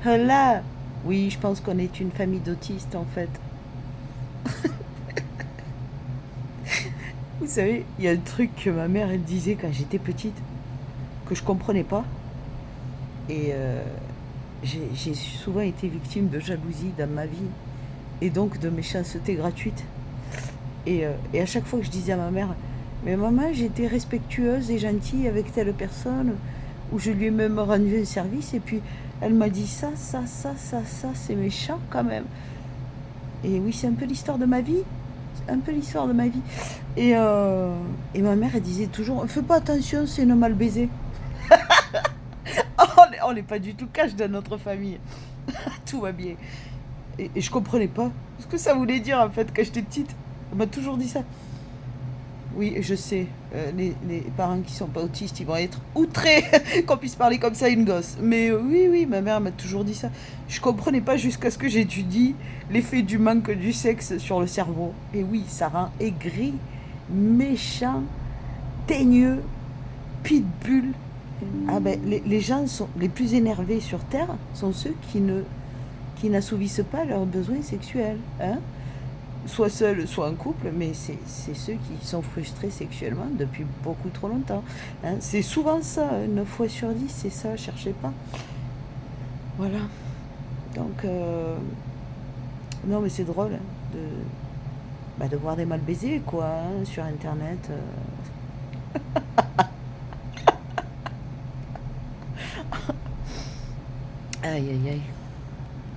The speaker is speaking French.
Là, oui, je pense qu'on est une famille d'autistes en fait. Vous savez, il y a un truc que ma mère elle disait quand j'étais petite que je comprenais pas et j'ai souvent été victime de jalousie dans ma vie et donc de méchanceté gratuite. Et à chaque fois que je disais à ma mère, mais maman, j'étais respectueuse et gentille avec telle personne, ou je lui ai même rendu un service, et puis elle m'a dit ça, c'est méchant quand même. Et oui, c'est un peu l'histoire de ma vie. C'est un peu l'histoire de ma vie. Et ma mère, elle disait toujours, fais pas attention, c'est une mal baisé. On n'est pas du tout cash dans notre famille. Tout va bien. Et je comprenais pas ce que ça voulait dire en fait quand j'étais petite. Elle m'a toujours dit ça. Oui, je sais. Les parents qui sont pas autistes, ils vont être outrés qu'on puisse parler comme ça à une gosse. Mais oui, oui, ma mère m'a toujours dit ça. Je comprenais pas jusqu'à ce que j'étudie l'effet du manque du sexe sur le cerveau. Et oui, ça rend aigri, méchant, teigneux, pitbull. Ah ben, les gens sont les plus énervés sur Terre sont ceux qui n'assouvissent pas leurs besoins sexuels. Hein, soit seul, soit en couple, mais c'est ceux qui sont frustrés sexuellement depuis beaucoup trop longtemps. Hein. C'est souvent ça, 9 fois sur 10, c'est ça, cherchez pas. Voilà. Donc, non, mais c'est drôle hein, de voir des mal baisés, quoi, hein, sur Internet. Aïe, aïe, aïe.